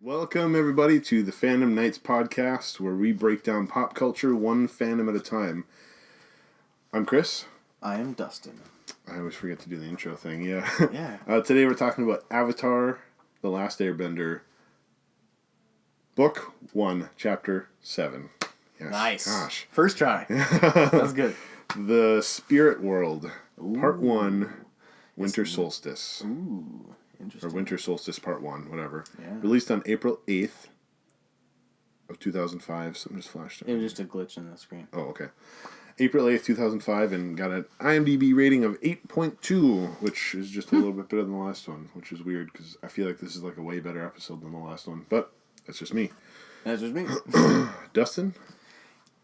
Welcome, everybody, to the Fandom Nights podcast, where we break down pop culture one fandom at a time. I'm Chris. I am Dustin. I always forget to do the intro thing, yeah. Yeah. Today we're talking about Avatar, The Last Airbender, Book 1, Chapter 7. Yes. Nice. Gosh. First try. That's good. The Spirit World, Ooh. Part 1, Winter Solstice. Ooh, interesting. Or Winter Solstice Part 1, whatever. Yeah. Released on April 8th of 2005. Something just flashed up. It was just a glitch in the screen. Oh, okay. April 8th, 2005, and got an IMDb rating of 8.2, which is just a little bit better than the last one, which is weird, because I feel like this is like a way better episode than the last one, but that's just me. That's just me. Dustin?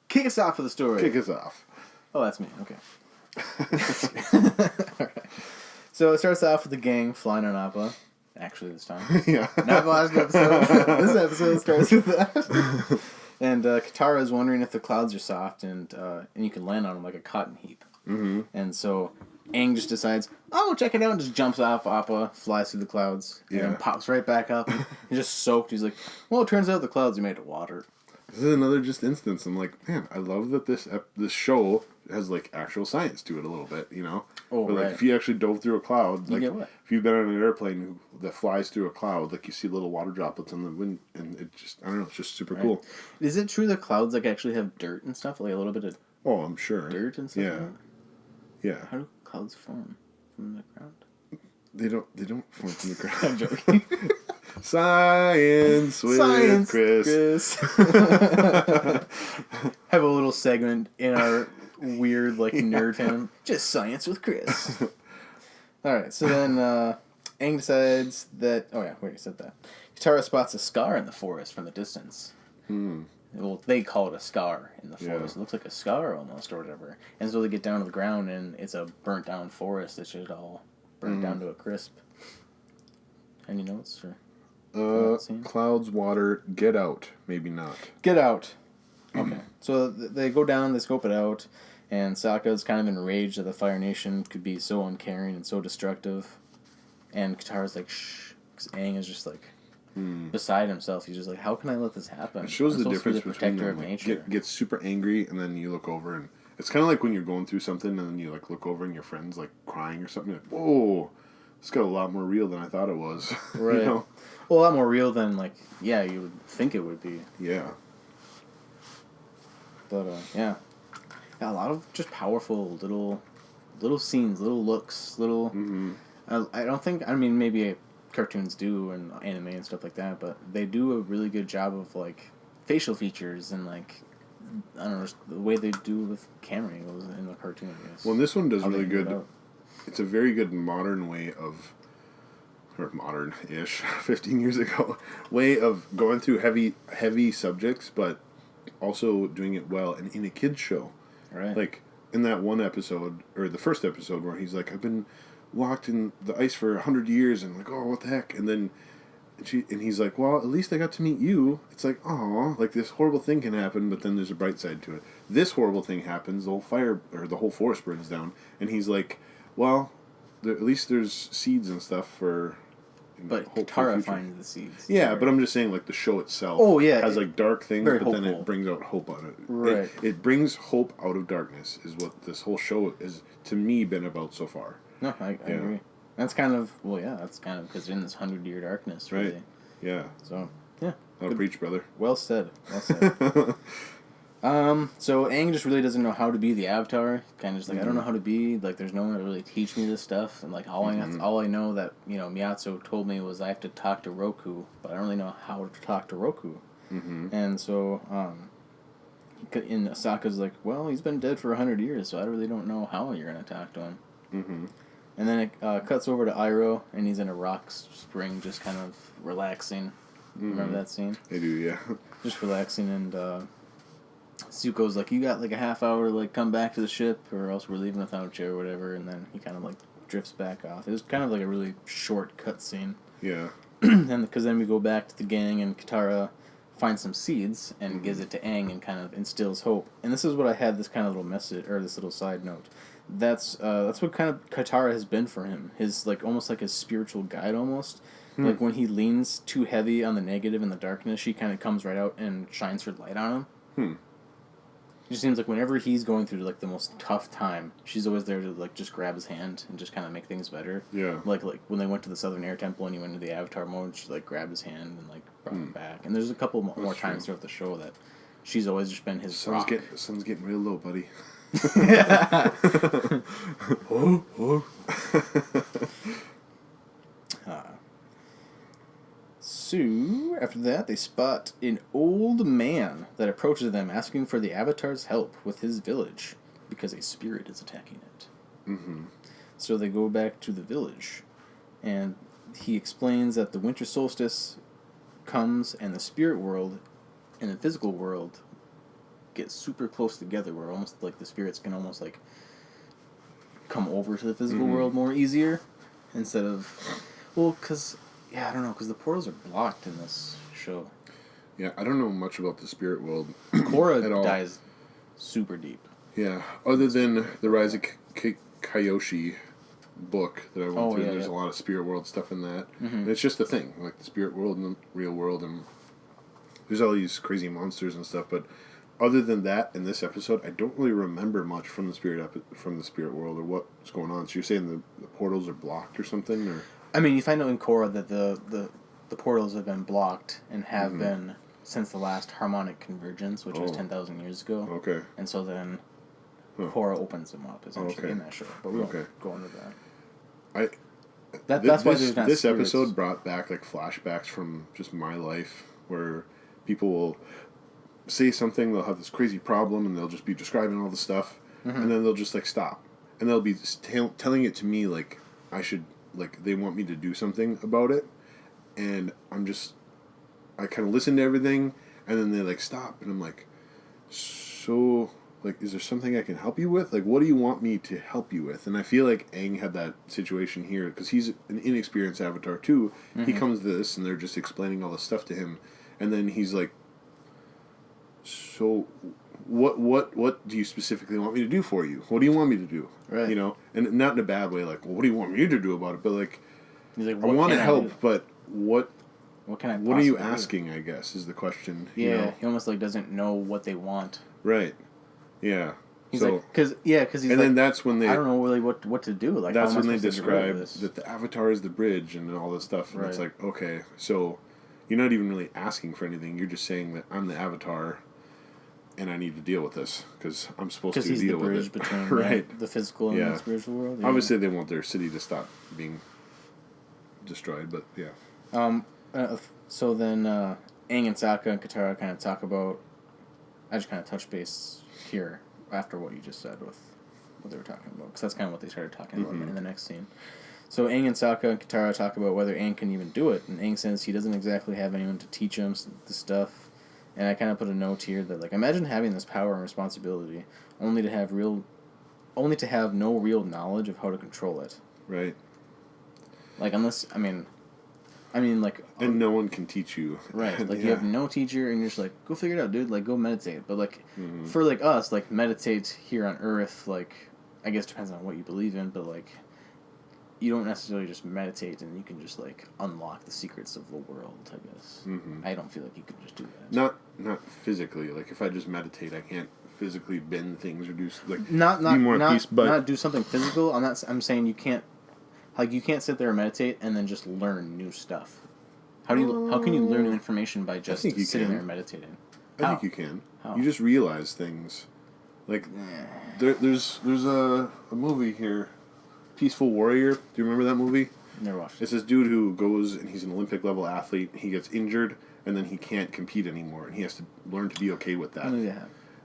Kick us off with the story. Kick us off. Oh, that's me. Okay. All right. So it starts off with the gang flying on Appa. Actually, this time. Yeah. Not the last episode. This episode starts with that. And Katara is wondering if the clouds are soft and you can land on them like a cotton heap. Mm-hmm. And so Aang just decides, oh, check it out, and just jumps off Appa, flies through the clouds, and then pops right back up. He's just soaked. He's like, well, it turns out the clouds are made of water. This is another just instance. I'm like, man, I love that this show has like actual science to it a little bit, you know? Oh, but, like, right. if you actually dove through a cloud, You like get what? if you've been on an airplane that flies through a cloud, like you see little water droplets in the wind, and it just, I don't know, it's just super cool. Is it true that clouds like actually have dirt and stuff, like a little bit of Oh, I'm sure. dirt and stuff? Yeah. Like that? Yeah. How do clouds form from the ground? They don't form from the ground. I'm joking. Science with Chris. Have a little segment in our weird like nerd fandom. Just science with Chris. Alright, so then Aang decides that I said that. Katara spots a scar in the forest from the distance. Well, they call it a scar in the forest. It looks like a scar almost, or whatever. And so they get down to the ground, and it's a burnt down forest. It's just all burnt down to a crisp. Any notes? Or Clouds, water, get out. Maybe not. Get out. Okay. So they go down, they scope it out, and Sokka's kind of enraged that the Fire Nation could be so uncaring and so destructive. And Katara's like, shh. Because Aang is just like, beside himself. He's just like, how can I let this happen? It shows I'm the supposed to be difference between them. Like, get super angry, and then you look over, and it's kind of like when you're going through something, and then you like look over, and your friend's like crying or something. You're like, whoa, this got a lot more real than I thought it was. Right. You know? Well, a lot more real than, like, yeah, you would think it would be. Yeah. But, yeah. A lot of just powerful little scenes, little looks, little... I don't think... I mean, maybe cartoons do and anime and stuff like that, but they do a really good job of, like, facial features and, like... I don't know, the way they do with camera angles in the cartoon, I guess. Well, this one does really good. It It's a very good modern way of... or modern-ish, 15 years ago, way of going through heavy subjects, but also doing it well and in a kid's show. Right. Like, in that one episode, or the first episode, where he's like, I've been locked in the ice for 100 years, and like, oh, what the heck? And then, and he's like, well, at least I got to meet you. It's like, aw, like, this horrible thing can happen, but then there's a bright side to it. This horrible thing happens, the whole forest burns down, and he's like, well, at least there's seeds and stuff for... But Katara finds the seeds. Yeah, but I'm just saying, like, the show itself has, like, dark things, but hopeful. then it brings out hope on it. Right. It brings hope out of darkness, is what this whole show is, to me, been about so far. No, I agree. That's kind of, that's kind of, because they're in this 100-year darkness, really. Right. Yeah. So, yeah. I'll preach, brother. Well said. Well said. So Aang just really doesn't know how to be the Avatar. Kind of just like, I don't know how to be. Like, there's no one to really teach me this stuff. And like, all I know that Miyatsu told me was I have to talk to Roku, but I don't really know how to talk to Roku. And so, in Sokka's like, well, he's been dead for 100 years, so I really don't know how you're gonna talk to him. And then it cuts over to Iroh, and he's in a rock spring, just kind of relaxing. Remember that scene? I do, yeah. Just relaxing, and Zuko's like, you got like a half hour to like come back to the ship, or else we're leaving without you, or whatever. And then he kind of like drifts back off. It was kind of like a really short cut scene. Yeah. And because then we go back to the gang, and Katara finds some seeds and gives it to Aang and kind of instills hope. And this is what I had, this kind of little message, or this little side note. That's what kind of Katara has been for him. His, like, almost like his spiritual guide, almost. Like, when he leans too heavy on the negative in the darkness, she kind of comes right out and shines her light on him. It just seems like whenever he's going through, like, the most tough time, she's always there to, like, just grab his hand and just kind of make things better. Yeah. Like when they went to the Southern Air Temple and he went into the Avatar mode, she, like, grabbed his hand and, like, brought him back. And there's a couple more times throughout the show that she's always just been his rock. Sun's getting real low, buddy. So, after that, they spot an old man that approaches them asking for the Avatar's help with his village because a spirit is attacking it. Mm-hmm. So they go back to the village, and he explains that the winter solstice comes and the spirit world and the physical world get super close together, where almost like the spirits can almost like come over to the physical world more easier instead of, well, because I don't know, because the portals are blocked in this show. Yeah, I don't know much about the spirit world. Korra dies super deep. Yeah, other than the Rise of Kyoshi book that I went through, there's a lot of spirit world stuff in that. And it's just a thing, like the spirit world and the real world, and there's all these crazy monsters and stuff, but other than that, in this episode, I don't really remember much from the spirit world or what's going on. So you're saying the portals are blocked or something, or? I mean, you find out in Korra that the portals have been blocked and have been since the last harmonic convergence, which was 10,000 years ago. Okay. And so then Korra opens them up essentially in that show, but we won't go into that. That's why there's not this spirits. episode brought back like flashbacks from just my life where people will say something, they'll have this crazy problem, and they'll just be describing all the stuff, and then they'll just like stop, and they'll be telling it to me like I should, like they want me to do something about it, and I kind of listen to everything, and then they like stop, and I'm like, so like, is there something I can help you with? Like, what do you want me to help you with? And I feel like Aang had that situation here because he's an inexperienced Avatar too. He comes to this, and they're just explaining all this stuff to him, and then he's like, so what do you specifically want me to do for you? What do you want me to do? Right. You know, and not in a bad way, like, well, what do you want me to do about it? But like, He's like, I want to help, but what can I what are you possibly do? asking, I guess, is the question. Yeah, you know? he almost like doesn't know what they want. Right. Yeah. He's so, like, because he's and like, then that's when they. I don't know really what to do. Like, that's how am when I they supposed to get rid of describe this? that the Avatar is the bridge and all this stuff, and it's Right. like, okay, so you're not even really asking for anything. You're just saying that I'm the Avatar, and I need to deal with this because I'm supposed to Because he's deal the bridge with it. between right. the physical and the spiritual world. Yeah. Obviously, they want their city to stop being destroyed, but yeah. So then Aang and Sokka and Katara kind of talk about. I just kind of touch base here after what you just said with what they were talking about, because that's kind of what they started talking about in the next scene. So Aang and Sokka and Katara talk about whether Aang can even do it, and Aang says he doesn't exactly have anyone to teach him the stuff. And I kind of put a note here that, like, imagine having this power and responsibility, only to have no real knowledge of how to control it. Right. Like, unless, I mean, like... And no one can teach you. Right. Like, you have no teacher, and you're just like, go figure it out, dude. Like, go meditate. But, like, for, like, us, like, meditate here on Earth, like, I guess depends on what you believe in, but, like, you don't necessarily just meditate and you can just, like, unlock the secrets of the world, I guess. I don't feel like you could just do that. Not physically. Like, if I just meditate, I can't physically bend things or do, like, Not be more at peace, but... not do something physical. I'm saying you can't, like, you can't sit there and meditate and then just learn new stuff. How can you learn information by just sitting there and meditating? I think you can. How? You just realize things. Like, there's a movie here, Peaceful Warrior. Do you remember that movie? Never watched it. It's this dude who goes, and he's an Olympic level athlete. He gets injured, and then he can't compete anymore, and he has to learn to be okay with that.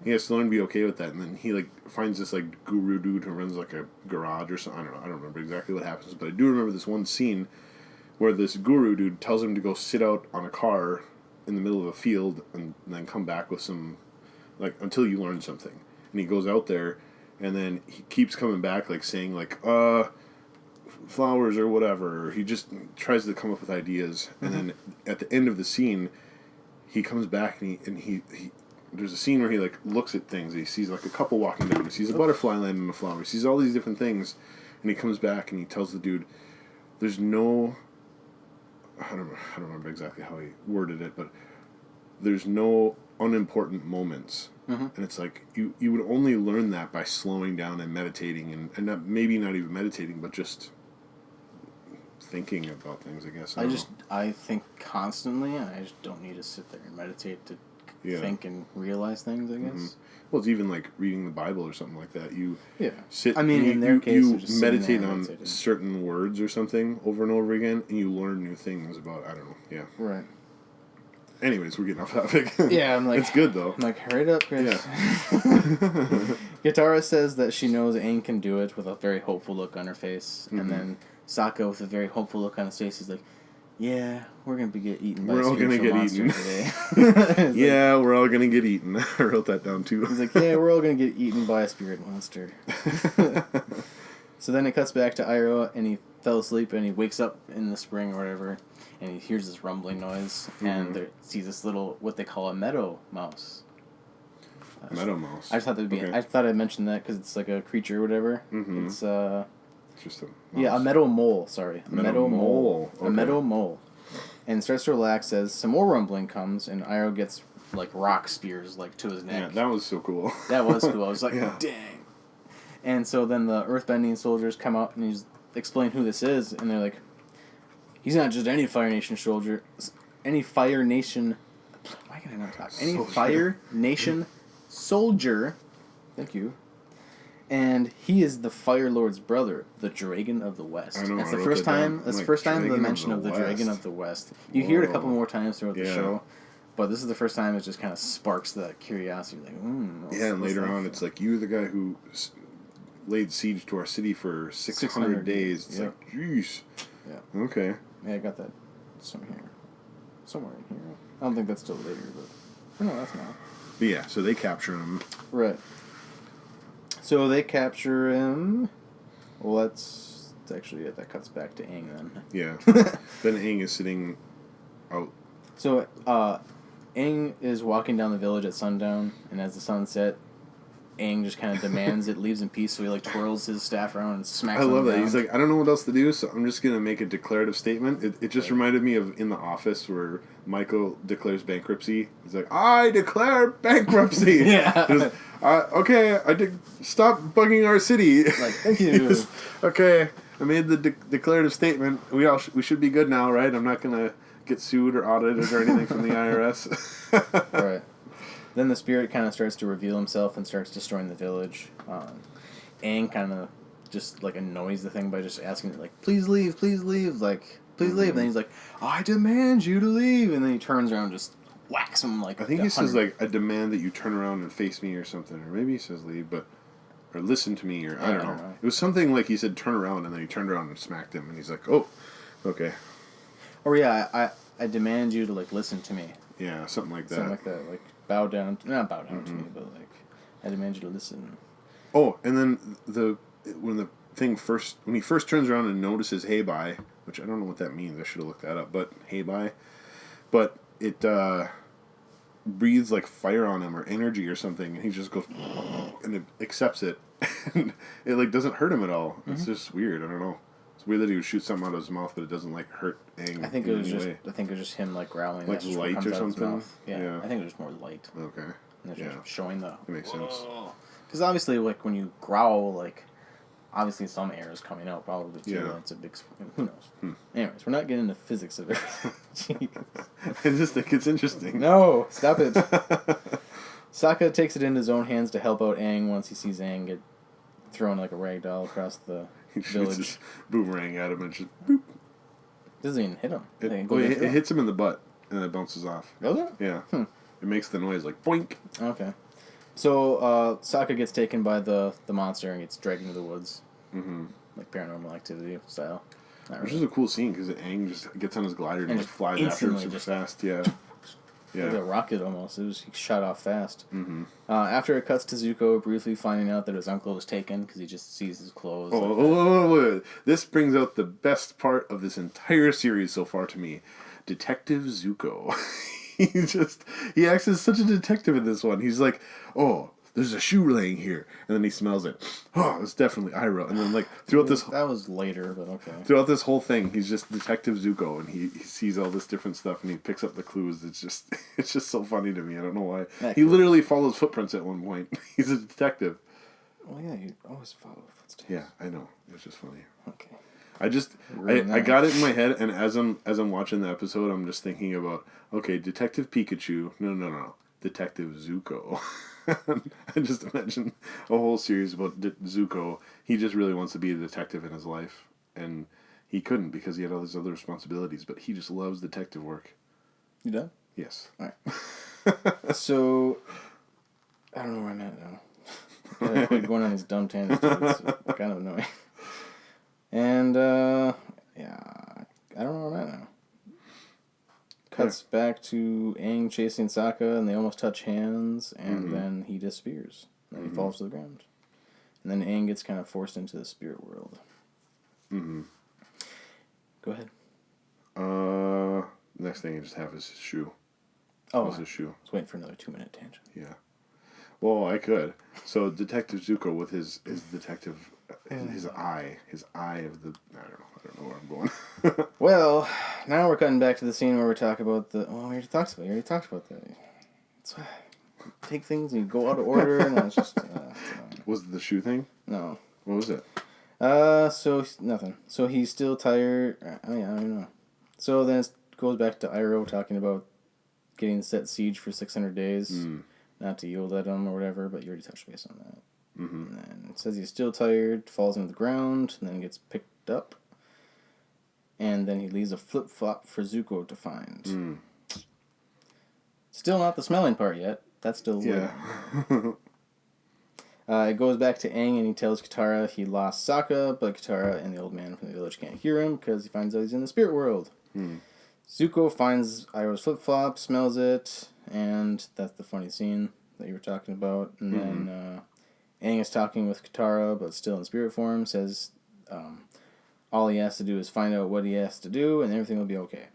He has to learn to be okay with that, and then he, like, finds this, like, guru dude who runs, like, a garage or something. I don't know. I don't remember exactly what happens, but I do remember this one scene where this guru dude tells him to go sit out on a car in the middle of a field and then come back with some, like, until you learn something. And he goes out there, and then he keeps coming back, like, saying, like, flowers or whatever. He just tries to come up with ideas. And then at the end of the scene, he comes back, and he there's a scene where he, like, looks at things. He sees, like, a couple walking down. He sees a butterfly landing on a flower. He sees all these different things. And he comes back, and he tells the dude, there's no I don't remember exactly how he worded it, but there's no unimportant moments. And it's like you would only learn that by slowing down and meditating, and not, maybe not even meditating, but just thinking about things, I guess. I think constantly, and I just don't need to sit there and meditate to think and realize things, I guess. Well, it's even like reading the Bible or something like that. You sit. I mean, in their case, you just meditate on certain words or something over and over again, and you learn new things about. I don't know. Yeah. Right. Anyways, we're getting off topic. Yeah, I'm like, it's good though. I'm like, hurry up, Chris. Yeah. Katara says that she knows Aang can do it with a very hopeful look on her face, and then Sokka with a very hopeful look on his face. He's like, "Yeah, we're gonna get eaten by a spiritual monster today." Yeah, we're all gonna get eaten. I wrote that down too. He's like, "Yeah, we're all gonna get eaten by a spirit monster." So then it cuts back to Iroh, and he fell asleep, and he wakes up in the spring or whatever, and he hears this rumbling noise, and there sees this little, what they call a meadow mouse. Meadow mouse. I just thought that'd be. Okay. I thought I'd mention that because it's like a creature or whatever. It's just a mouse. Yeah, a meadow mole. Sorry, a meadow mole. Okay. A meadow mole, and starts to relax as some more rumbling comes, and Iroh gets like rock spears like to his neck. Yeah, that was so cool. That was cool. I was like, dang. And so then the earthbending soldiers come out and he's explain who this is, and they're like, he's not just any Fire Nation soldier, any Fire Nation. Why can I not talk? Any soldier. Fire Nation soldier. Thank you. And he is the Fire Lord's brother, the Dragon of the West. I know, that's the first time. That's the first time the mention of the Dragon of the West. You hear it a couple more times throughout the show, but this is the first time it just kind of sparks that curiosity. Like, and later on, it's like, you're the guy who laid siege to our city for 600 days. It's like, jeez. Yeah. Okay. Yeah, I got that somewhere in here. I don't think that's till later, but no, that's not. But yeah, so they capture him. Right. So they capture him. Well, that's actually it. That cuts back to Aang then. Yeah. Then Aang is sitting out. So Aang is walking down the village at sundown, and as the sun set, Aang just kind of demands it leaves in peace, so he like twirls his staff around and smacks it. I love that. He's like, I don't know what else to do, so I'm just going to make a declarative statement. It just reminded me of In the Office where Michael declares bankruptcy. He's like, I declare bankruptcy! Yeah. Okay, stop bugging our city. Like, thank you. Okay, I made the declarative statement. We should be good now, right? I'm not going to get sued or audited or anything from the IRS. Right. Then the spirit kind of starts to reveal himself and starts destroying the village. Aang kind of just like annoys the thing by just asking it, like, please leave, like, please leave. And then he's like, I demand you to leave. And then he turns around and just whacks him like. I think he says like, I demand that you turn around and face me or something, or maybe he says leave, or listen to me, or I don't know. It was something like he said turn around, and then he turned around and smacked him, and he's like, oh, okay. Or yeah, I demand you to like listen to me. Yeah, something like that. Something like that, like. Not bow down to me, but like, I demand you to listen. Oh, and then when he first turns around and notices Heibai, which I don't know what that means. I should have looked that up. But Heibai, but it breathes like fire on him or energy or something, and he just goes and it accepts it, and it like doesn't hurt him at all. Mm-hmm. It's just weird. I don't know. It's weird that he would shoot something out of his mouth, but it doesn't like hurt Aang. I think it was just him like growling, like light or something. Yeah, I think it was more light. Okay. And it's just showing the. That makes sense. Because obviously, like when you growl, like obviously some air is coming out probably too. Yeah. It's a big. Who knows? Anyways, we're not getting into physics of everything. I just think it's interesting. No, stop it. Sokka takes it into his own hands to help out Aang once he sees Aang get thrown like a rag doll across the village. Just boomerang at him and just boop. Doesn't even hit him. It hits him in the butt and then it bounces off. Does it? Yeah. It makes the noise like boink. Okay. So Sokka gets taken by the monster and gets dragged into the woods. Mm-hmm. Like Paranormal Activity style. Which is a cool scene because Aang just gets on his glider and just flies after him super fast. Yeah. Yeah. Like a rocket almost. He shot off fast. Mm-hmm. After it cuts to Zuko briefly finding out that his uncle was taken because he just sees his clothes. Oh. This brings out the best part of this entire series so far to me. Detective Zuko. He acts as such a detective in this one. He's like, oh, there's a shoe laying here. And then he smells it. Oh, it's definitely Iroh. And then, like, throughout this... That was later, but okay. Throughout this whole thing, he's just Detective Zuko, and he sees all this different stuff, and he picks up the clues. It's just so funny to me. I don't know why. He literally follows footprints at one point. He's a detective. Well, yeah, you always follow footsteps. Yeah, I know. It's just funny. Okay. I got it in my head, and as I'm watching the episode, I'm just thinking about, okay, Detective Pikachu. No. Detective Zuko. I just imagine a whole series about Zuko. He just really wants to be a detective in his life, and he couldn't because he had all these other responsibilities, but he just loves detective work. You done? Yes. All right. So, I don't know where I'm at now. I quit going on these dumb tangents. It's kind of annoying. And, yeah, I don't know where I'm at now. Cuts back to Aang chasing Sokka, and they almost touch hands, and then he disappears. And then he falls to the ground. And then Aang gets kind of forced into the spirit world. Go ahead. Next thing I just have is his shoe. Oh, What's his shoe? I was waiting for another 2-minute tangent. Yeah. Well, I could. So Detective Zuko with his detective, his eye of the... I don't know where I'm going. Well, now we're cutting back to the scene where we talk about the... Well, we already talked about that. It's, take things and you go out of order, and it's just... Was it the shoe thing? No. What was it? So, nothing. So he's still tired. I don't know. So then it goes back to Iroh talking about getting set siege for 600 days. Not to yield at him or whatever, but you already touched base on that. And then it says he's still tired, falls into the ground, and then gets picked up. And then he leaves a flip-flop for Zuko to find. Still not the smelling part yet. That's still yeah. It goes back to Aang, and he tells Katara he lost Sokka, but Katara and the old man from the village can't hear him because he finds out he's in the spirit world. Zuko finds Iroh's flip-flop, smells it, and that's the funny scene that you were talking about. And then Aang is talking with Katara, but still in spirit form, says all he has to do is find out what he has to do, and everything will be okay.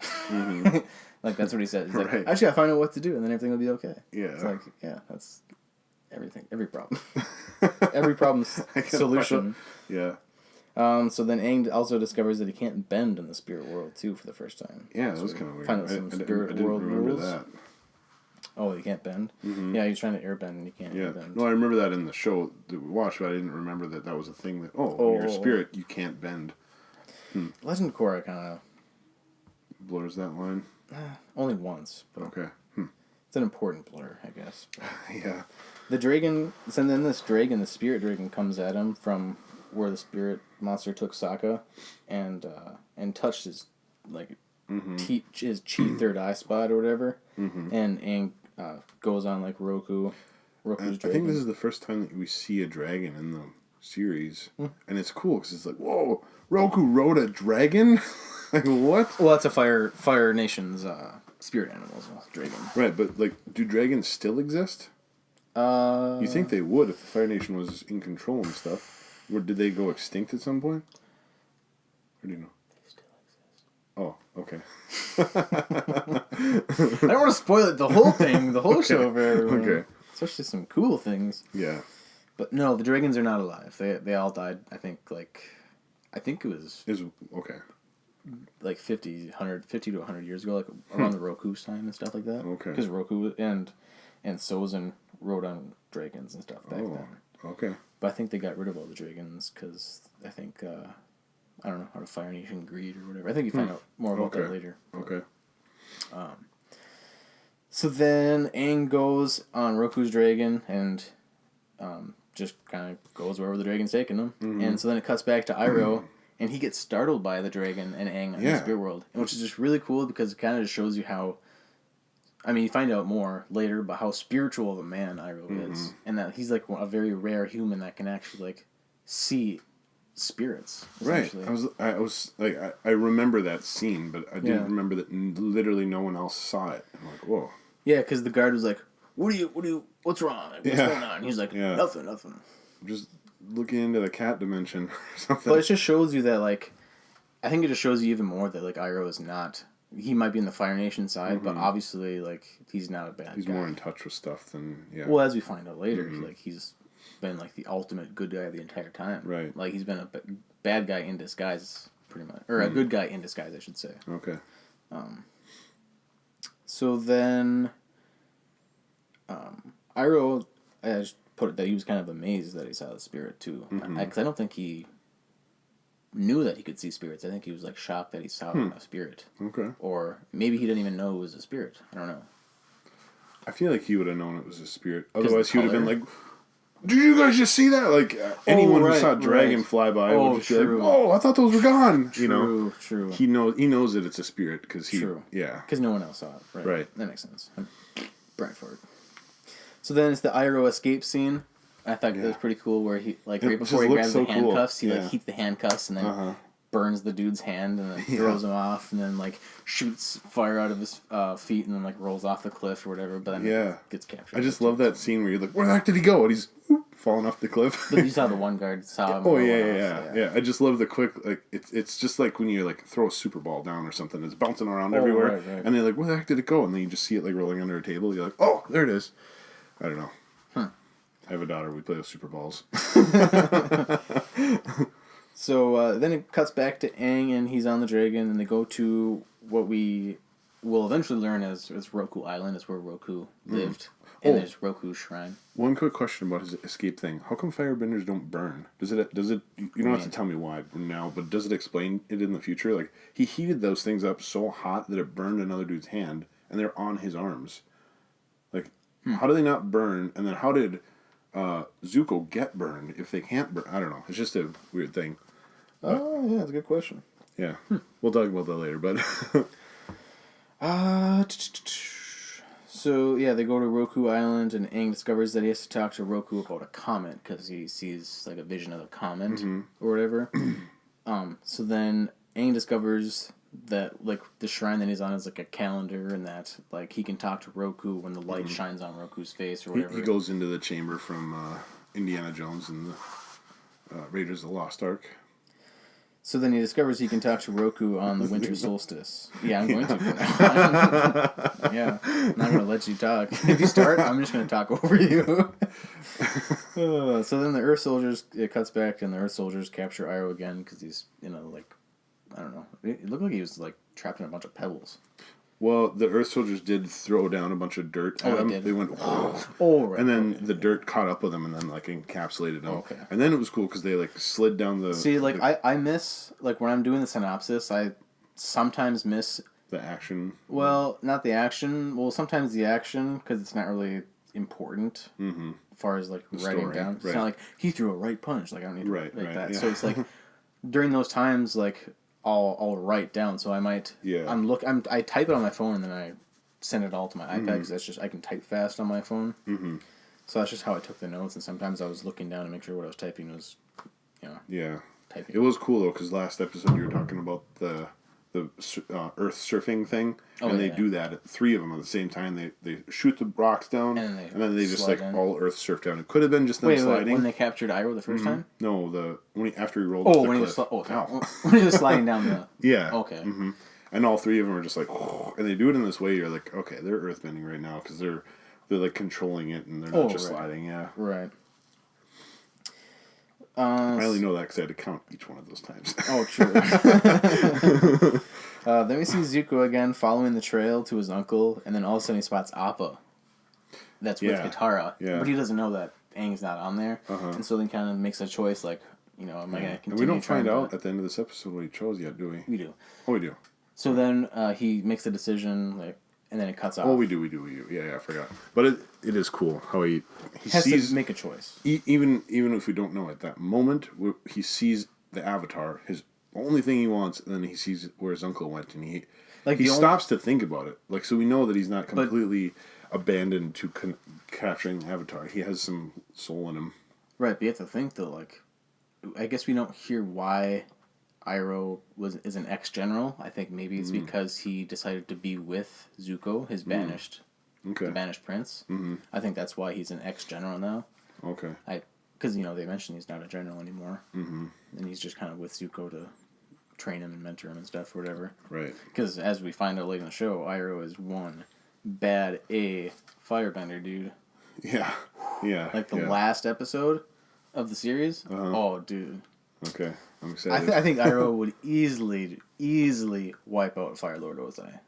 Like, that's what he said. He's like, I just gotta find out what to do, and then everything will be okay. Yeah. It's like, yeah, that's everything. Every problem. Every problem's solution. Yeah. So then Aang also discovers that he can't bend in the spirit world, too, for the first time. Yeah, that was kind of weird. Find out some spirit world rules. That. Oh, you can't bend? Yeah, he's trying to airbend and you can't airbend. No, I remember that in the show that we watched, but I didn't remember that was a thing that, when you're a spirit, you can't bend. Legend of Korra kind of blurs that line. Only once. But okay. It's an important blur, I guess. Yeah. The dragon, so then this dragon, the spirit dragon, comes at him from where the spirit monster took Sokka, and touched his his chi third eye spot or whatever, and Aang goes on like Roku's dragon. I think this is the first time that we see a dragon in the series, and it's cool because it's like, whoa, Roku rode a dragon. Like, what? Well, that's a Fire Nation's spirit animals, dragon. Right, but like, do dragons still exist? You think they would if the Fire Nation was in control and stuff? Or did they go extinct at some point? Or do you know? They still exist. Oh, okay. I don't want to spoil it, the whole thing, the whole show for everyone. Okay. Especially some cool things. Yeah. But no, the dragons are not alive. They all died, I think it was... Okay. Like 50 to 100 years ago, like around the Roku's time and stuff like that. Okay. Because Roku and Sozin rode on dragons and stuff back then. Okay. But I think they got rid of all the dragons because I think, I don't know, out of Fire Nation greed or whatever. I think you find out more about that later. Okay. So then Aang goes on Roku's dragon and just kind of goes wherever the dragon's taking him. And so then it cuts back to Iroh. And he gets startled by the dragon and Aang in the spirit world. Which is just really cool because it kind of just shows you how... I mean, you find out more later about how spiritual of a man Iroh is. And that he's like a very rare human that can actually like see spirits. Right. I was like, I remember that scene, but I didn't remember that literally no one else saw it. I'm like, whoa. Yeah, because the guard was like, what's wrong? Like, what's going on? And he's like, nothing. Just looking into the cat dimension or something. But it just shows you that, like, I think it just shows you even more that, like, Iroh is not he might be in the Fire Nation side, but obviously, like, he's not a bad guy. He's more in touch with stuff than, Well, as we find out later, like, he's been, like, the ultimate good guy the entire time. Right. Like, he's been a bad guy in disguise, pretty much. Or a good guy in disguise, I should say. Okay. So then, Iroh, I just put it that he was kind of amazed that he saw the spirit, too. Because I don't think he knew that he could see spirits. I think he was, like, shocked that he saw a spirit. Okay. Or maybe he didn't even know it was a spirit. I don't know. I feel like he would have known it was a spirit. Otherwise, he would have been color. like, "Did you guys just see that?" Like anyone who saw a right. dragon fly by would just be true. like, "Oh, I thought those were gone." You know, True. he knows that it's a spirit because he, True. yeah, Because no one else saw it. Right. Right. That makes sense. Brian Ford. So then it's the Iroh escape scene. I thought that was pretty cool where he, like, right before he grabs the handcuffs, he, like, heats the handcuffs and then burns the dude's hand and then throws him off and then, like, shoots fire out of his feet and then, like, rolls off the cliff or whatever, but then gets captured. I just love that scene where you're like, "Where the heck did he go?" And he's falling off the cliff. But you saw the one guard saw him. Oh yeah. I just love the quick, like, it's just like when you, like, throw a super ball down or something, it's bouncing around everywhere, right. and they're like, "Where the heck did it go?" And then you just see it, like, rolling under a table. You're like, "Oh, there it is." I don't know. I have a daughter. We play with super balls. So then it cuts back to Aang and he's on the dragon and they go to what we will eventually learn as Roku Island. Is where Roku lived. And there's Roku's shrine. One quick question about his escape thing. How come firebenders don't burn? Does it? You don't have to tell me why now, but does it explain it in the future? Like, he heated those things up so hot that it burned another dude's hand, and they're on his arms. Like, how do they not burn? And then how did Zuko get burned if they can't burn? I don't know. It's just a weird thing. Oh, yeah, that's a good question. Yeah. We'll talk about that later, but... So, yeah, they go to Roku Island, and Aang discovers that he has to talk to Roku about a comet, because he sees, like, a vision of a comet, or whatever. So then Aang discovers that, like, the shrine that he's on is, like, a calendar, and that, like, he can talk to Roku when the light shines on Roku's face, or whatever. He goes into the chamber from Indiana Jones and the Raiders of the Lost Ark. So then he discovers he can talk to Roku on the winter solstice. Yeah, I'm going to. For now. Yeah, I'm not going to let you talk. If you start, I'm just going to talk over you. So then the Earth soldiers, it cuts back, and the Earth soldiers capture Iroh again because he's, like, I don't know. It looked like he was, like, trapped in a bunch of pebbles. Well, the Earth soldiers did throw down a bunch of dirt at him. They did? They went, Right. and then the dirt caught up with them and then, like, encapsulated them. Okay. And then it was cool because they, like, slid down the... See, like, I miss, like, when I'm doing the synopsis, I sometimes miss... The action. Well, not the action. Well, sometimes the action, because it's not really important as far as, like, writing story, down. It's right. not like, he threw a right punch. Like, I don't need to Right, that. yeah. So it's like, during those times, like, I'll write down. So I might... Yeah. I type it on my phone, and then I send it all to my iPad, because that's just... I can type fast on my phone. Mm-hmm. So that's just how I took the notes, and sometimes I was looking down to make sure what I was typing was, Yeah. typing. It was cool, though, because last episode you were talking about the Earth surfing thing, and they do that, 3 of them at the same time. They shoot the rocks down, and then they just, like, all Earth surf down. It could have been just them sliding. Wait, when they captured Iroh the first time? No, after he rolled off the when cliff. when he was sliding down the... Yeah. Okay. Mm-hmm. And all 3 of them are just like, and they do it in this way. You're like, okay, they're earthbending right now because they're like controlling it and they're not just sliding. Yeah. Right. I only know that because I had to count each one of those times. Oh, true. Then we see Zuko again following the trail to his uncle, and then all of a sudden he spots Appa. That's with Katara. Yeah. But he doesn't know that Aang's not on there. And so then kind of makes a choice like, am I going to continue? And we don't find out at the end of this episode what he chose yet, do we? We do. Oh, we do. So then he makes the decision, like, and then it cuts off. Oh, we do. Yeah, I forgot. But it is cool how he has sees... to make a choice. Even if we don't know at that moment, he sees the Avatar, his only thing he wants, and then he sees where his uncle went, and he stops to think about it. Like, so we know that he's not completely abandoned to capturing the Avatar. He has some soul in him. Right, but you have to think, though, like, I guess we don't hear why Iroh is an ex-general. I think maybe it's because he decided to be with Zuko, his banished, the banished prince. Mm-hmm. I think that's why he's an ex-general now. Okay. Because, they mentioned he's not a general anymore. Mm-hmm. And he's just kind of with Zuko to train him and mentor him and stuff or whatever. Right. Because as we find out later in the show, Iroh is one bad A firebender, dude. Yeah. Yeah. Like the last episode of the series. Uh-huh. Oh, dude. Okay, I'm excited. I think Iroh would easily wipe out Fire Lord Ozai.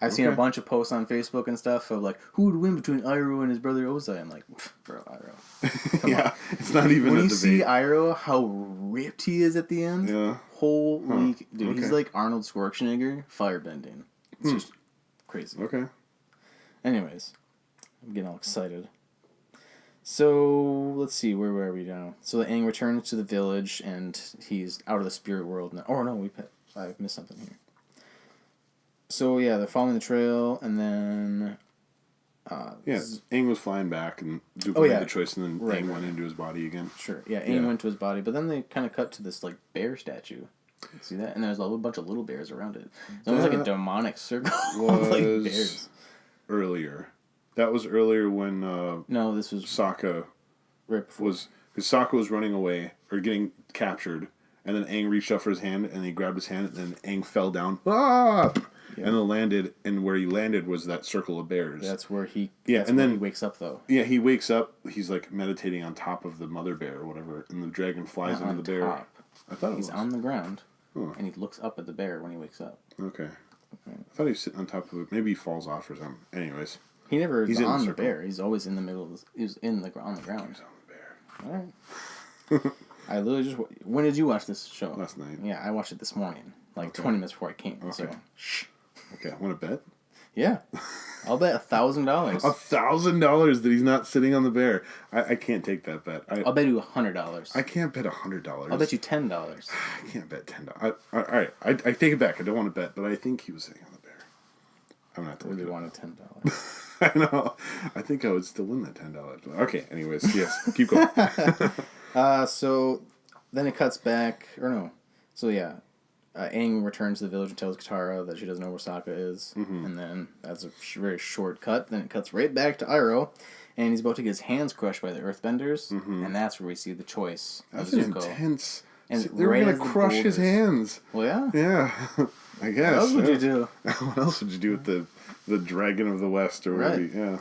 I've seen a bunch of posts on Facebook and stuff of like, who would win between Iroh and his brother Ozai? I'm like, bro, Iroh. Come on. It's not even when a you debate. see Iroh, how ripped he is at the end. Yeah. Holy dude, Okay. he's like Arnold Schwarzenegger firebending. It's just crazy. Okay. Anyways, I'm getting all excited. So let's see, where were we now? So the Aang returns to the village and he's out of the spirit world now. Oh no, I missed something here. So yeah, they're following the trail, and then Aang was flying back, and Zuko made the choice, and then Aang went into his body again. Sure, yeah, Aang went to his body, but then they kind of cut to this like bear statue. You see that? And there's a little bunch of little bears around it. It's almost like a demonic circle of like bears. Earlier. That was earlier when No, this was Sokka right before. because Sokka was running away or getting captured, and then Aang reached out for his hand, and he grabbed his hand, and then Aang fell down. Ah! Yeah. And then landed, and where he landed was that circle of bears. That's where he. Yeah, that's and where then he wakes up though. Yeah, he wakes up. He's like meditating on top of the mother bear or whatever, and the dragon flies into the bear. Top. I thought he's was on the ground, Oh. and he looks up at the bear when he wakes up. Okay. I thought he was sitting on top of it. Maybe he falls off or something. Anyways, he never is he's on the circle. bear. He's always in the middle. He was on the ground. He's on the bear. All right. I literally just. When did you watch this show? Last night. Yeah, I watched it this morning, like 20 minutes before I came. Okay. So, shh. Okay, want to bet? Yeah, I'll bet $1,000. $1,000 that he's not sitting on the bear. I can't take that bet. I'll bet you $100. I can't bet $100. I'll bet you $10. I can't bet $10. All right, I take it back. I don't want to bet, but I think he was sitting on the bear. I'm not I really wanted $10. I know. I think I would still win that $10. Okay. Anyways, yes. Keep going. So then it cuts back, or no. So yeah, Aang returns to the village and tells Katara that she doesn't know where Sokka is, and then that's a very short cut. Then it cuts right back to Iroh, and he's about to get his hands crushed by the Earthbenders, and that's where we see the choice That's of an Zuko. intense. And They were right gonna as the crush his boulders- hands. Well, yeah. Yeah, I guess. What else would you do? What else would you do with the Dragon of the West or whatever? Right. Yeah.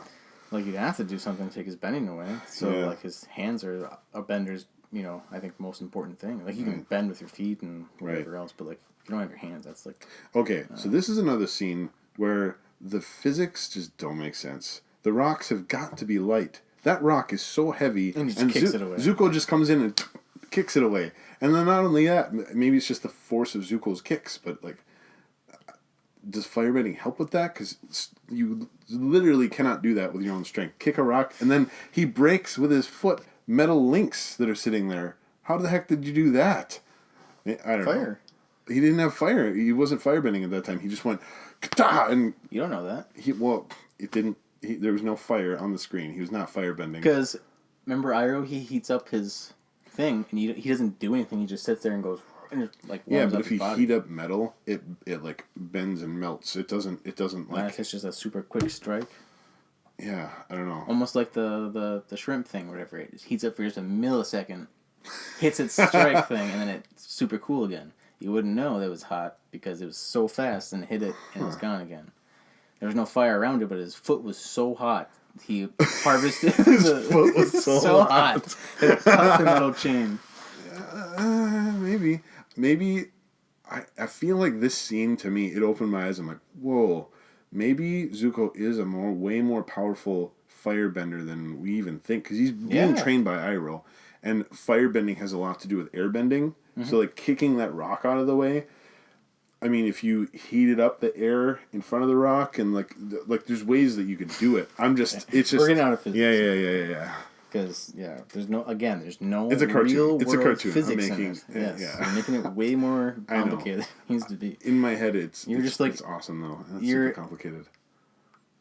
Like you'd have to do something to take his bending away. So Yeah. like his hands are a bender's, I think most important thing. Like you can bend with your feet and whatever else, but like if you don't have your hands, that's like Okay, so this is another scene where the physics just don't make sense. The rocks have got to be light. That rock is so heavy, And he just kicks it away. Zuko just comes in and kicks it away. And then not only that, maybe it's just the force of Zuko's kicks, but like, does firebending help with that? Because you literally cannot do that with your own strength. Kick a rock, and then he breaks with his foot metal links that are sitting there. How the heck did you do that? I don't know. fire. He didn't have fire. He wasn't firebending at that time. He just went, "Kata!" and You don't know that. it didn't. There was no fire on the screen. He was not firebending. Because remember Iroh, he heats up his thing and he doesn't do anything. He just sits there and goes and it, like Yeah, warms but up if his you body. heat up metal, it like bends and melts. It doesn't Not like. if it's just a super quick strike. Yeah, I don't know. Almost like the shrimp thing, whatever. It heats up for just a millisecond, hits its strike thing, and then it's super cool again. You wouldn't know that it was hot because it was so fast and hit it and it was gone again. There was no fire around it, but his foot was so hot. He harvested his foot was so hot. That it cut the metal chain. Maybe. I feel like this scene to me, it opened my eyes. I'm like, whoa, maybe Zuko is a way more powerful firebender than we even think, because he's being trained by Iroh, and firebending has a lot to do with airbending. So like kicking that rock out of the way. I mean, if you heated up the air in front of the rock, and like there's ways that you could do it. It's just We're getting out of physics. Yeah. Because there's no It's a cartoon. real It's a world cartoon. I'm physics making- in it. Yes, yeah. you're making it way more I know. complicated than it needs to be. In my head, it's Just like- it's awesome though. It's you're- super complicated.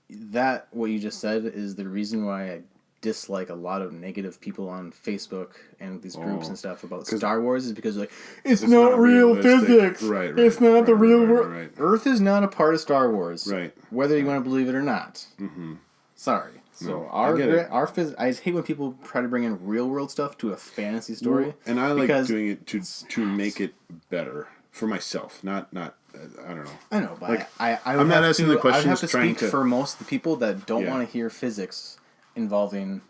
That what you just said is the reason why I dislike a lot of negative people on Facebook and these groups and stuff about Star Wars is because they're like it's not real realistic. physics. Right, It's not the real world. right. Earth is not a part of Star Wars. Right. Whether you want to believe it or not. Mm-hmm. Sorry. So No, I get it. I hate when people try to bring in real world stuff to a fantasy story. And I like because doing it to make it better for myself, not I don't know. I know, but Like, I would I'm not have asking to, the questions, I would have to trying speak to- for most of the people that don't Yeah. want to hear physics involving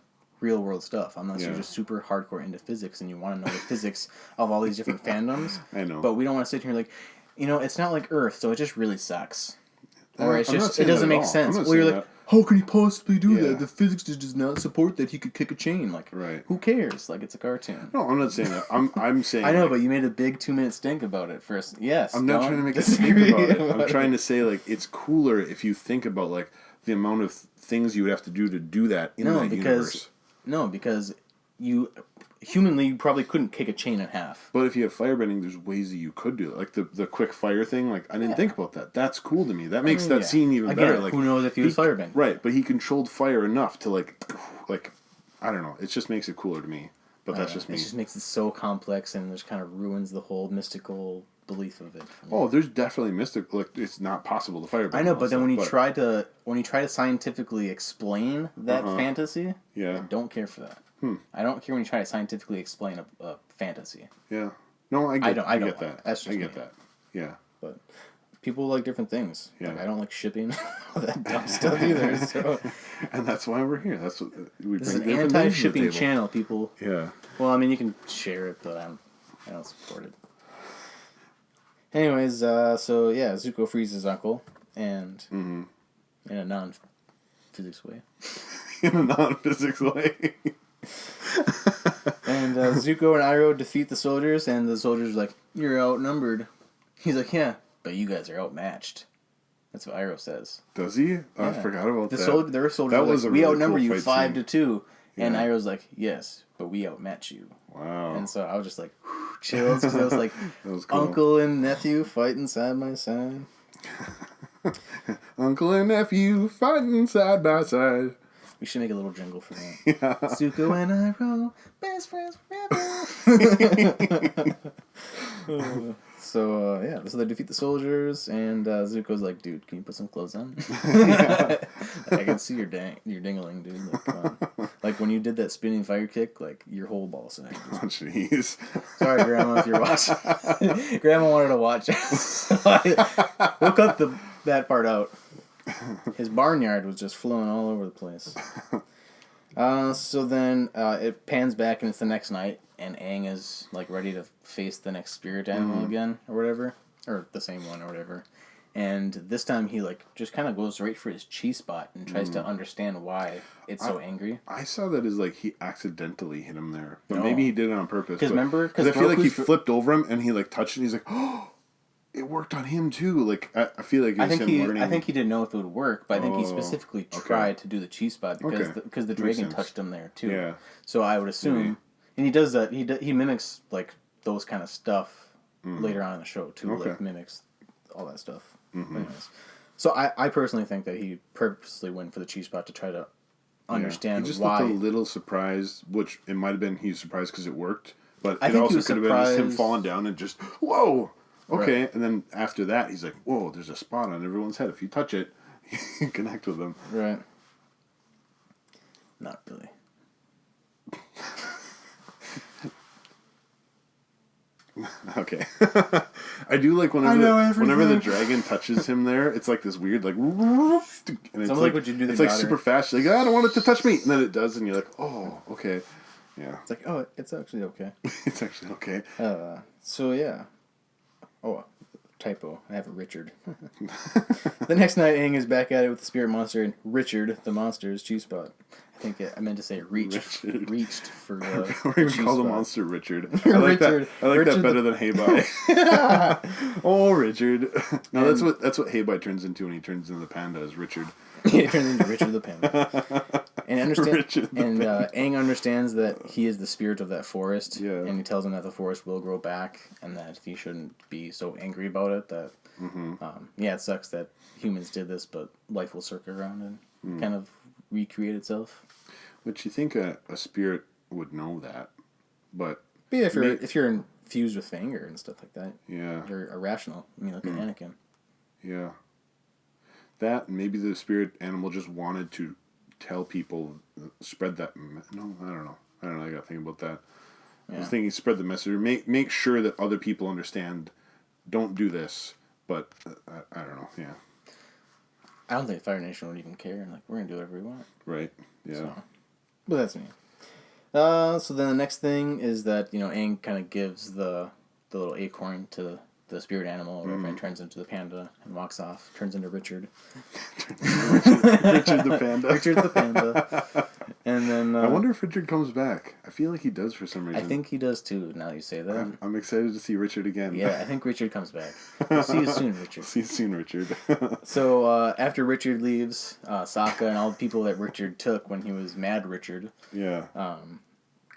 real world stuff, unless Yeah. you're just super hardcore into physics and you want to know the physics of all these different fandoms. I know. But we don't want to sit here like, it's not like Earth, so it just really sucks. Or it's I'm not just, it saying that doesn't at make all. sense. I'm not Well, you're saying like, that. how can he possibly do Yeah. that? The physics just does not support that he could kick a chain. Like, Right. who cares? Like, it's a cartoon. No, I'm not saying that. I'm saying. I know, like, but you made a big 2-minute stink about it first. Yes. I'm not don't trying to make a disagree stink about it. I'm about trying to say like it's cooler if you think about like the amount of things you would have to do that in that universe. No, because humanly you probably couldn't kick a chain in half. But if you have firebending, there's ways that you could do it. Like the quick fire thing. Like I didn't think about that. That's cool to me. That makes that scene even Again, better. Like who knows if he was firebending? Right, but he controlled fire enough to like I don't know. It just makes it cooler to me. But that's just me. It just makes it so complex and just kind of ruins the whole mystical belief of it. Oh, there's definitely mystical. Like it's not possible to firebend. I know, all but then stuff, when you try to scientifically explain that fantasy, Yeah. I don't care for that. I don't care when you try to scientifically explain a fantasy. Yeah. No, I get don't. that. That's just I get me. that. Yeah. But people like different things. Yeah. Like, I don't like shipping all that dumb stuff either. So And that's why we're here. That's what we this is bring an different things to the anti-shipping table. channel, people. Yeah. Well, I mean, you can share it, but I don't support it. Anyways, so yeah, Zuko frees his uncle, and in a non-physics way. In a non-physics way. And Zuko and Iroh defeat the soldiers, and the soldiers are like, "You're outnumbered." He's like, "Yeah, but you guys are outmatched." That's what Iroh says. Does he? Oh, I forgot about that. Their soldiers That are was like, a "We really outnumber cool you fight 5-2," and Yeah. Iroh's like, "Yes, but we outmatch you." Wow. And so I was just like, chills, because I was like, That was cool. uncle and nephew fighting side by side. Uncle and nephew fighting side by side. We should make a little jingle for that. Yeah. Zuko and Iroh, best friends forever. So they defeat the soldiers, and Zuko's like, "Dude, can you put some clothes on?" Like, I can see your dingling, dude. Like, come on. Like when you did that spinning fire kick, like your whole ball sack. Oh, jeez. Sorry, Grandma, if you're watching. Grandma wanted to watch it. So we'll cut that part out. His barnyard was just flowing all over the place. So then it pans back, and it's the next night, and Aang is like ready to face the next spirit animal again, or whatever, or the same one, or whatever. And this time he like just kind of goes right for his chi spot and tries to understand why it's so angry. I saw that as like he accidentally hit him there, but No. maybe he did it on purpose. 'Cause remember- 'cause I feel like he Goku's- flipped over him and he like touched it. And he's like, oh, it worked on him too. Like I feel like it was him learning. I think he didn't know if it would work, but I think he Oh, specifically okay. tried to do the chi spot because Okay. because the Makes dragon sense. touched him there too. Yeah. So I would assume, Maybe. and he does that. He mimics like those kind of stuff later on in the show too. Okay. Like mimics all that stuff. Anyways, so I personally think that he purposely went for the chi spot to try to understand He just why. looked a little surprised, which it might have been he's surprised because it worked, but I it think he also was could have been just him surprised- falling down and just whoa. Okay, Right. and then after that, he's like, "Whoa, there's a spot on everyone's head. If you touch it, you connect with them." Right. Not really. Okay. I do like I know whenever the everything. dragon touches him there, it's like this weird like and it's like what you do to it's your like daughter. super fast. You're like, I don't want it to touch me. And then it does and you're like, "Oh, okay." Yeah. It's like, oh, it's actually okay. It's actually okay. So yeah. Oh, typo. I have a Richard. The next night, Aang is back at it with the spirit monster, and Richard, the monster's G-spot. I think I meant to say Richard. reached for Or even call the G-spot. monster Richard. I like Richard. that. I like Richard that better than Hey Bye. Oh, Richard. No, that's what Hey Bye turns into when he turns into the panda is Richard. He turns into Richard the Panda. And Richard the Aang understands that he is the spirit of that forest. Yeah. And he tells him that the forest will grow back, and that he shouldn't be so angry about it. That it sucks that humans did this, but life will circle around and kind of recreate itself. Which you think a spirit would know that, but But yeah, if you're infused with anger and stuff like that, yeah, you're irrational. I mean, like an Anakin. yeah. That maybe the spirit animal just wanted to tell people, spread that. No, I don't know. I gotta think about that. I was thinking spread the message. Make sure that other people understand don't do this. But I don't know. Yeah. I don't think Fire Nation would even care. Like, we're gonna do whatever we want. Right. Yeah. So, but that's me. So then the next thing is that, Aang kind of gives the little acorn to the spirit animal or whatever, and turns into the panda and walks off. Turns into Richard. Richard the panda. Richard the panda. And then I wonder if Richard comes back. I feel like he does for some reason. I think he does too. Now you say that. I'm excited to see Richard again. Yeah, I think Richard comes back. We'll see you soon, Richard. See you soon, Richard. So after Richard leaves, Sokka and all the people that Richard took when he was Mad Richard, yeah.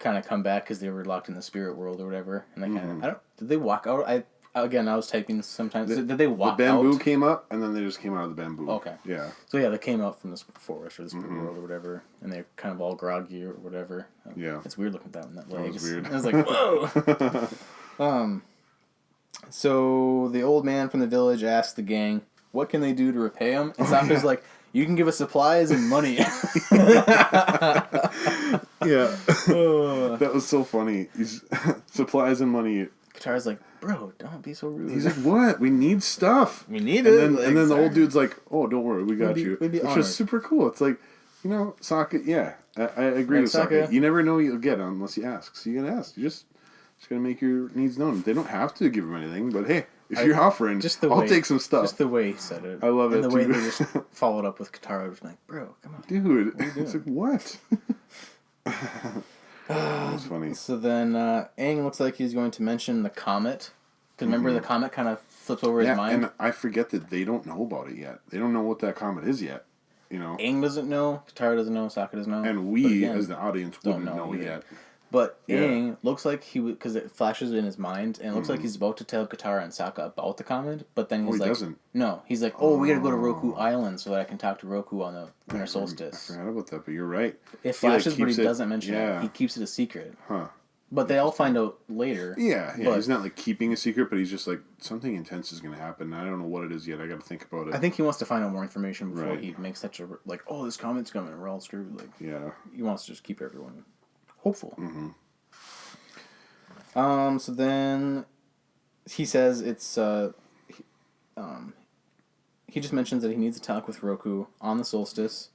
kind of come back because they were locked in the spirit world or whatever. And they kind of did they walk out? I was typing sometimes. Did they walk out? The bamboo came up, and then they just came out of the bamboo. Okay. Yeah. So yeah, they came out from the forest or the spirit world or whatever, and they're kind of all groggy or whatever. Yeah. It's weird looking at that legs. That was weird. I was like, whoa. So the old man from the village asked the gang, "What can they do to repay him?" And Sokka's like, "You can give us supplies and money." Yeah. That was so funny. He's supplies and money. Katara's like, "Bro, don't be so rude." He's like, "What? We need stuff. We need it." And then the old dude's like, "Oh, don't worry, we got you." we'd be Which honored. was super cool. It's like, Sokka. Yeah, I agree with Sokka. Sokka. You never know what you'll get unless you ask. So you gotta ask. You just gotta make your needs known. They don't have to give him anything, but hey, if you're offering, I'll take some stuff. Just the way he said it. I love and it, the way too. they just followed up with Katara was like, "Bro, come on." Dude, it's like, what? That's funny. So then Aang looks like he's going to mention the comet. Because remember, the comet kind of flips over his mind. And I forget that they don't know about it yet. They don't know what that comet is yet. Aang doesn't know, Katara doesn't know, Sokka doesn't know. And we, as the audience, wouldn't know either. yet. But Aang looks like he would, because it flashes in his mind, and it looks like he's about to tell Katara and Sokka about the comet, but then he's he like, doesn't. No, he's like, we gotta go to Roku Island so that I can talk to Roku on the winter solstice. I forgot about that, but you're right. It flashes, but he keeps doesn't mention yeah. it. He keeps it a secret. Huh. But they all find out later. Yeah. But He's not like keeping a secret, but he's just like, something intense is going to happen. I don't know what it is yet. I got to think about it. I think he wants to find out more information before Right. he makes such a this comet's coming and we're all screwed. Like, yeah. he wants to just keep everyone hopeful. Mm-hmm. So then he says it's he just mentions that he needs to talk with Roku on the solstice,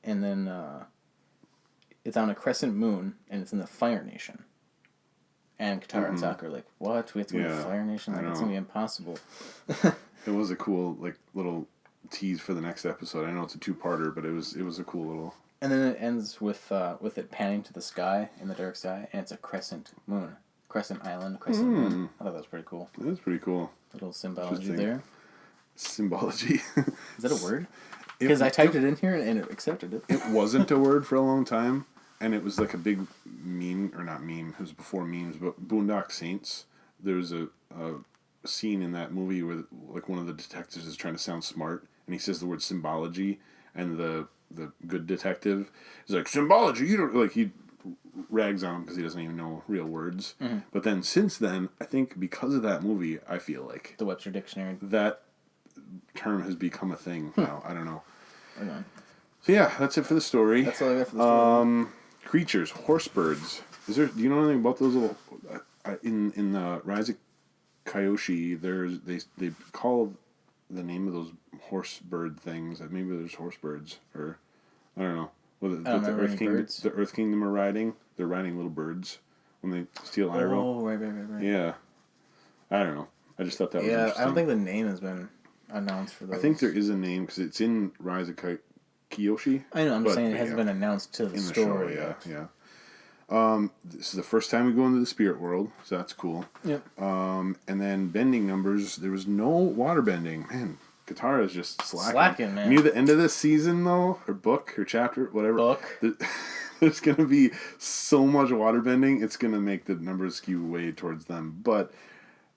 and then it's on a crescent moon and it's in the Fire Nation. And Katara and Sokka are like, "What? We have to go to the Fire Nation? Like, it's gonna be impossible." It was a cool little tease for the next episode. I know it's a 2-parter, but it was a cool little. And then it ends with it panning to the sky in the dark sky, and it's a crescent moon, crescent island, crescent moon. I thought that was pretty cool. That was pretty cool. Little symbology there. Symbology. Is that a word? Because I typed it in here and it accepted it. It wasn't a word for a long time, and it was like a big meme, or not meme, it was before memes, but Boondock Saints. There's a scene in that movie where like one of the detectives is trying to sound smart, and he says the word symbology, and the good detective is like, "Symbology, you don't," like, he rags on him because he doesn't even know real words. Mm-hmm. But then since then, I think because of that movie, I feel like The Webster Dictionary. that term has become a thing now. I don't know. Okay. So yeah, that's it for the story. That's all I got for the story. Creatures, horse birds. Do you know anything about those little? In the Rise of Kyoshi, they call the name of those horse bird things. Maybe there's horse birds, or I don't know. Well, the Earth Kingdom are riding. They're riding little birds when they steal Iroh. Oh, right. Yeah, I don't know. I just thought that was interesting. I don't think the name has been announced for those. I think there is a name because it's in Rise of Kyoshi. I know. I'm just saying it hasn't been announced to the story. Show, yeah. This is the first time we go into the spirit world, so that's cool. Yep. And then bending numbers. There was no water bending. Man, Katara is just slacking. Man. Near the end of this season, though, or book, or chapter, whatever. There's going to be so much water bending, it's going to make the numbers skew way towards them. But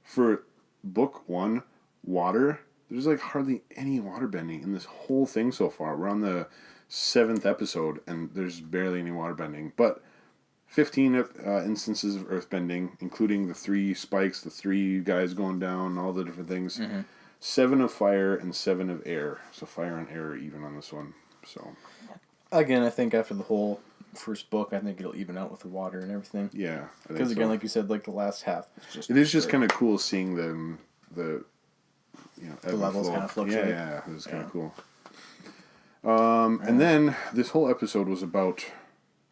for book 1, water, there's like hardly any water bending in this whole thing so far. We're on the 7th episode, and there's barely any water bending. But 15 instances of earth bending, including the 3 spikes, the 3 guys going down, all the different things. Mm-hmm. 7 of fire and 7 of air. So fire and air are even on this one. So again, I think after the whole first book, I think it'll even out with the water and everything. Yeah. Because again, like you said, like the last half. It is just kind of cool seeing them the The levels kind of fluctuate. Yeah, it was kind of cool. And then this whole episode was about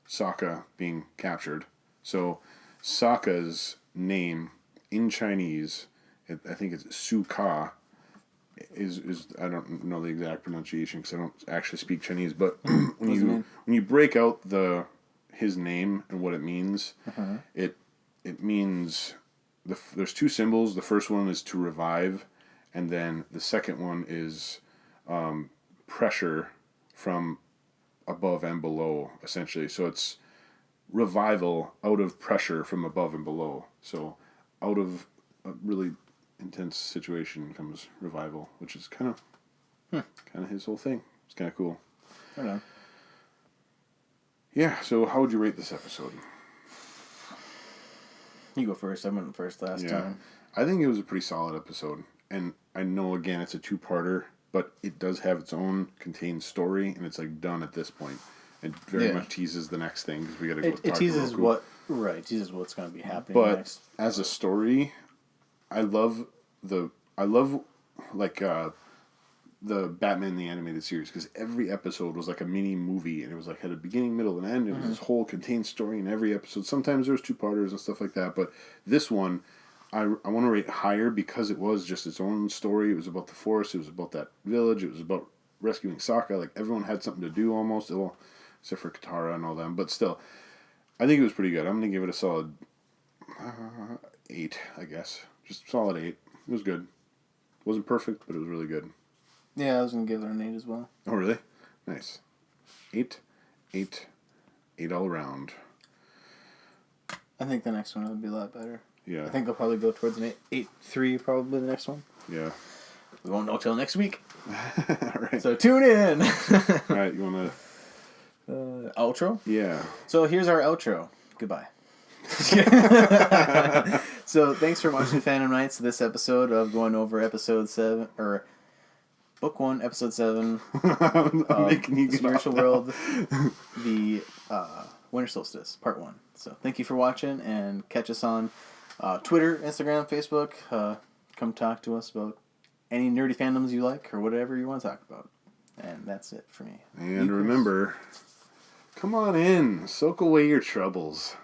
Sokka being captured. So Sokka's name in Chinese, I think it's Su Ka, is I don't know the exact pronunciation because I don't actually speak Chinese, but when you break out his name and what it means, it means there's two symbols. The first one is to revive, and then the second one is pressure from above and below, essentially. So it's revival out of pressure from above and below. So out of a really intense situation comes revival, which is kind of his whole thing. It's kind of cool. I don't know. Yeah, so how would you rate this episode? You go first. I went first last time. I think it was a pretty solid episode. And I know, again, it's a two-parter, but it does have its own contained story, and it's like done at this point. It very much teases the next thing because we got to go talk to Roku. It teases what's going to be happening next. But as a story, I love like the Batman the Animated Series because every episode was like a mini movie and it was like had a beginning, middle, and end. It was this whole contained story in every episode. Sometimes there was two-parters and stuff like that, but this one I want to rate higher because it was just its own story. It was about the forest. It was about that village. It was about rescuing Sokka. Like everyone had something to do almost, well, except for Katara and all them. But still, I think it was pretty good. I'm gonna give it a solid 8, I guess. Just solid 8. It was good. It wasn't perfect, but it was really good. Yeah, I was gonna give it an 8 as well. Oh, really? Nice. 8 all around. I think the next one will be a lot better. Yeah. I think I'll probably go towards an 8.3, probably the next one. Yeah. We won't know till next week. All right. So tune in. All right, you want to... outro? Yeah. So here's our outro. Goodbye. So thanks for watching Phantom Nights, this episode of going over episode 7, or book 1, episode 7, the Spiritual World, the Winter Solstice, part 1. So thank you for watching, and catch us on Twitter, Instagram, Facebook. Come talk to us about any nerdy fandoms you like, or whatever you want to talk about. And that's it for me. And remember, come on in, soak away your troubles.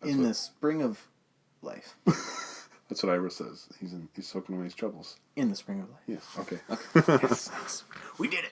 In the spring of life. That's what Ira says. He's soaking away his troubles. In the spring of life. Yes. Okay. Yes. We did it.